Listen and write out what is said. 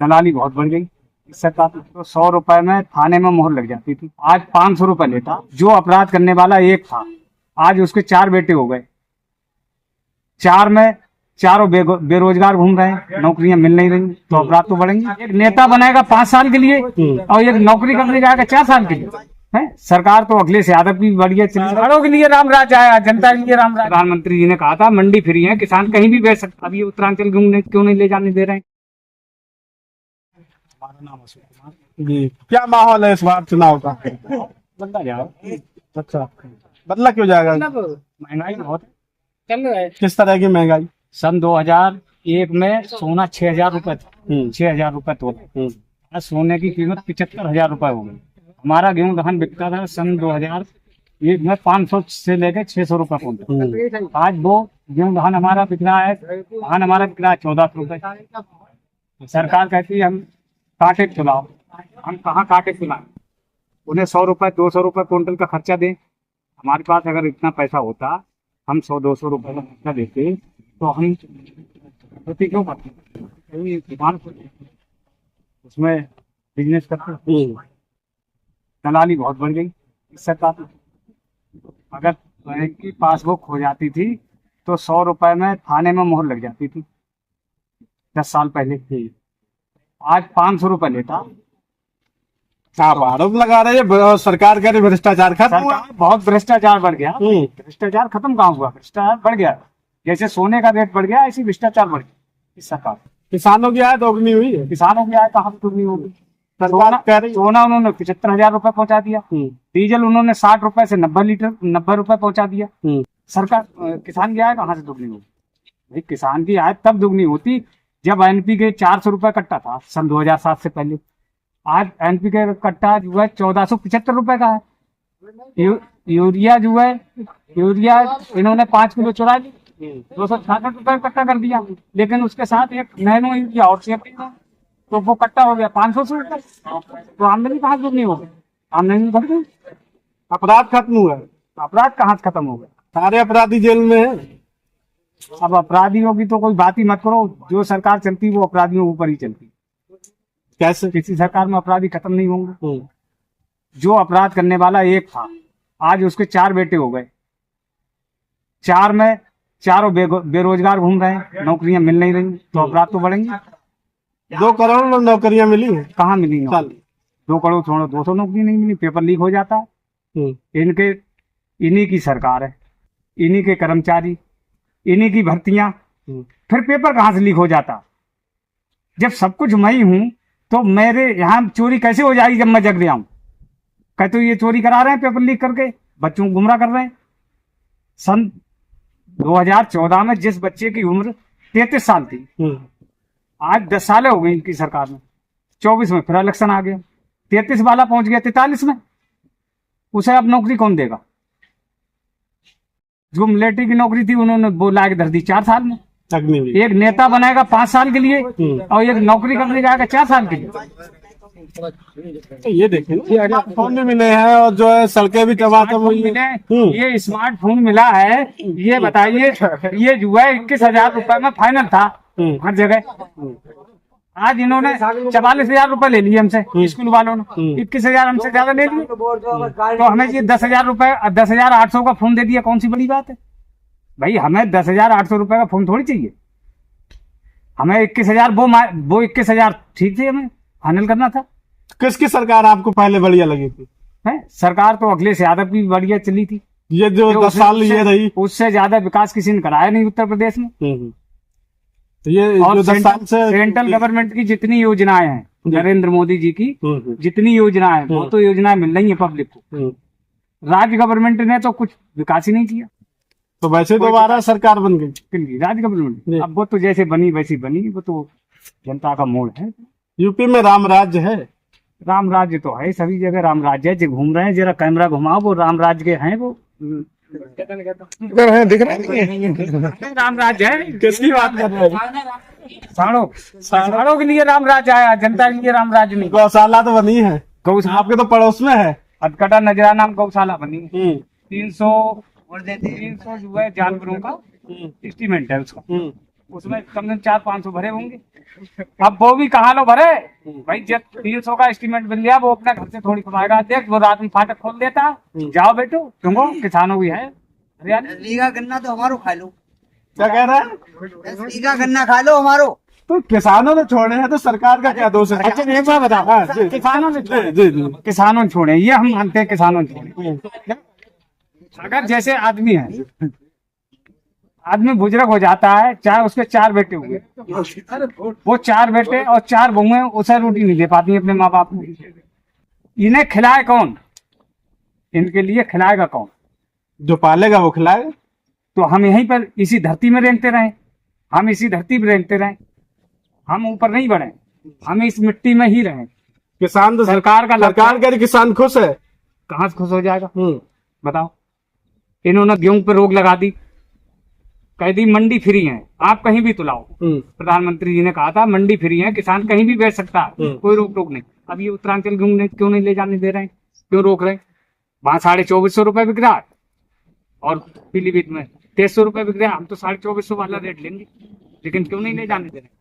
दलाली बहुत बढ़ गई। इससे तो 100 रुपए में थाने में मोहर लग जाती थी, आज 500 रुपए लेता। जो अपराध करने वाला एक था, आज उसके 4 बेटे हो गए। 4 में चारों बेरोजगार घूम रहे हैं, नौकरियां मिल नहीं रही, तो अपराध तो बढ़ेंगे। एक नेता बनेगा 5 साल के लिए और एक नौकरी करने जाएगा 4 साल के लिए। है सरकार तो अखिलेश यादव की बढ़िया चली, किसानों के लिए राम राज आया, जनता के लिए राम राज। प्रधानमंत्री जी ने कहा था मंडी फ्री है, किसान कहीं भी बेच सकता। अभी उत्तरांचल क्यों नहीं ले जाने दे रहे हैं। हमारा नाम अशोक कुमार जी। क्या माहौल है इस बार चुनाव का? बदला जाओ। अच्छा, बदला क्यों जाएगा? महंगाई बहुत चल रहा है। किस तरह की महंगाई? सन 2001 में सोना 6,000 रुपए था, 6,000 रुपए तोला। आज सोने की कीमत 75,000 रुपए हो गई। हमारा गेहूं धान बिकता था सन 2001 में 500 से लेकर 600 रुपए क्विंटल। आज वो गेहूं धान हमारा बिक रहा है, 1400 रुपए। सरकार कहती है हम कांटे खिलाओ, हम कहाँ कांटे खिलाएं? उन्हें 100 रुपए 200 रुपए क्विंटल का खर्चा दें। हमारे पास अगर इतना पैसा होता, हम 100-200 रुपए का खर्चा देते, तो हम खेती क्यों करते? दुकान उसमें बिजनेस करते। दलाली बहुत बढ़ गई। इससे अगर बैंक की पासबुक हो जाती थी तो 100 रुपए में थाने में मोहर लग जाती थी 10 साल पहले थी। आज 500 रुपए लेता। आप आरोप लगा रहे हैं सरकार का भ्रष्टाचार खत्म हुआ? बहुत भ्रष्टाचार बढ़ गया। भ्रष्टाचार खत्म कहाँ हुआ? भ्रष्टाचार बढ़ गया। जैसे सोने का रेट बढ़ गया, ऐसी भ्रष्टाचार बढ़ गया इस सरकार। किसानों की आय दोगुनी हुई है। किसानों की आय कहाँ दोगुनी होगी? सोना उन्होंने 75,000 रुपए पहुंचा दिया, डीजल उन्होंने 60 रुपए से 90 रुपए पहुंचा दिया। सरकार किसान की आय कहाँ से दुगनी होगी? भाई किसान की आय तब दुगनी होती जब एनपीके 400 रुपए कट्टा था सन 2007 से पहले। आज एनपीके कट्टा जो है 1475 रुपए का है। यूरिया जो है, यूरिया इन्होंने 5 किलो चुरा ली, 266 रुपए कट्टा कर दिया। लेकिन उसके साथ एक नैनो यूरिया और सेफ्टी, तो वो कट्टा हो गया 500 रुपए। तो आमदनी कहाँ दुगनी हो गई? आमदनी बढ़ गई। अपराध खत्म हुआ? अपराध कहाँ खत्म हो गया? सारे अपराधी जेल में है। अब अपराधियों की तो कोई बात ही मत करो। जो सरकार चलती वो अपराधियों के ऊपर ही चलती। कैसे? किसी सरकार में अपराधी खत्म नहीं होंगे। जो अपराध करने वाला एक था, आज उसके 4 बेटे हो गए। 4 में चारों बेरोजगार घूम रहे हैं, नौकरियां मिल नहीं रही, तो अपराध तो बढ़ेंगे। 2 करोड़ नौकरियां मिली हैं। कहाँ मिली? 2 करोड़ छोड़ो, 200 नौकरी नहीं मिली। पेपर लीक हो जाता है। इन्हीं की सरकार है, इन्हीं के कर्मचारी, इन्हीं की भर्तियां। फिर पेपर कहाँ से लीक हो जाता? जब सब कुछ मैं ही हूं तो मेरे यहाँ चोरी कैसे हो जाएगी जब मैं जग गया हूं? कहते ये चोरी करा रहे हैं पेपर लीक करके, बच्चों को गुमराह कर रहे हैं। सन 2014 में जिस बच्चे की उम्र 33 साल थी, आज 10 साल हो गई इनकी सरकार में। 24 में फिर इलेक्शन आ गया, 33 वाला पहुंच गया 43 में। उसे अब नौकरी कौन देगा? जो मिलिट्री की नौकरी थी उन्होंने वो ला के धर दी 4 साल में। एक नेता बनेगा 5 साल के लिए और एक नौकरी करने जाएगा 4 साल के लिए। ये देखिए स्मार्टफोन भी मिले हैं और जो है सड़कें भी टमाटर मिले। ये स्मार्टफोन मिला है, ये बताइए, ये जो है 21,000 रुपए में फाइनल था हर जगह। आज इन्होंने 44,000 रुपए ले लिए हमसे, स्कूल वालों ने 21,000 हमसे ज्यादा ले लिए। तो हमें ये 10,000 रुपए 10,800 का फोन दे दिया, कौन सी बड़ी बात है भाई? हमें 10,800 रुपए का फोन थोड़ी चाहिए। हमें 21,000 वो 21,000 ठीक थे, हमें फाइनल करना था। किसकी सरकार आपको पहले बढ़िया लगी थी? सरकार तो अखिलेश यादव की बढ़िया चली थी। ये जो 10 साल ये रही, उससे ज्यादा विकास किसी ने कराया नहीं उत्तर प्रदेश में। ये और सेंट्रल गवर्नमेंट की जितनी योजनाएं हैं, नरेंद्र मोदी जी की जितनी योजनाएं हैं, वो तो योजनाएं मिल रही है पब्लिक को। राज्य गवर्नमेंट ने तो कुछ विकास ही नहीं किया। तो वैसे दोबारा सरकार बन गई राज्य गवर्नमेंट। अब वो तो जैसे बनी वैसी बनी, वो तो जनता का मूड है। यूपी में राम राज्य है। राम राज्य तो है, सभी जगह राम राज्य है। जो घूम रहे हैं, जरा कैमरा घुमाओ, वो राम राज्य के हैं। वो दिख रहे हैं राम राज्य है। किसकी बात कर रहे हैं? साड़ों के लिए राम राज्य आया, जनता के लिए राम राज्य नहीं। गौशाला तो बनी है, गौशाला आपके तो पड़ोस में है। अटकटा नजरा नाम गौशाला बनी है। 300 जो है जानवरों का एस्टीमेट है उसका। उसमें कम से कम 400-500 भरे होंगे। अब वो भी कहाँ लो भरे भाई, जब 300 का एस्टीमेट बन गया, वो अपने घर से थोड़ी कमाएगा। देख वो रात में फाटक खोल देता, जाओ बेटो तुमको किसानों भी है हरियाणा। लीगा गन्ना तो हमारो खा लो, क्या कह रहा है? लीगा गन्ना खा लो हमारो। तो किसानों ने छोड़े हैं तो सरकार का क्या दोष है? अच्छा एक बार बताओ, हाँ, जी। किसानों ने छोड़े, जी जी किसानों ने छोड़े, ये हम मानते हैं किसानों ने छोड़े। अगर जैसे आदमी है, आदमी बुजुर्ग हो जाता है, चाहे उसके 4 बेटे हुए, वो 4 बेटे और 4 बहुएं उसे रोटी नहीं दे पाती अपने माँ बाप को। इन्हें खिलाए कौन? इनके लिए खिलाएगा कौन? जो पालेगा वो खिलाएगा। तो हम यहीं पर इसी धरती में रेंगते रहें, हम इसी धरती में रेंगते रहें, हम ऊपर नहीं बढ़े, हम इस मिट्टी में ही रहें। किसान तो सरकार का सरकार कह रही किसान खुश है। कहाँ से खुश हो जाएगा बताओ? इन्होंने गेहूं पर रोक लगा दी, कह दी मंडी फ्री है, आप कहीं भी तुलाओ। प्रधानमंत्री जी ने कहा था मंडी फ्री है, किसान कहीं भी बेच सकता है, कोई रोक टोक नहीं। अब ये उत्तरांचल गेहूं क्यों नहीं ले जाने दे रहे हैं, क्यों रोक रहे हैं? वहां 2450 रुपए बिक रहा है और पीलीभीत में 2300 रुपए बिक रहा है। हम तो 2450 वाला रेट लेंगे, लेकिन क्यों नहीं ले जाने दे रहे?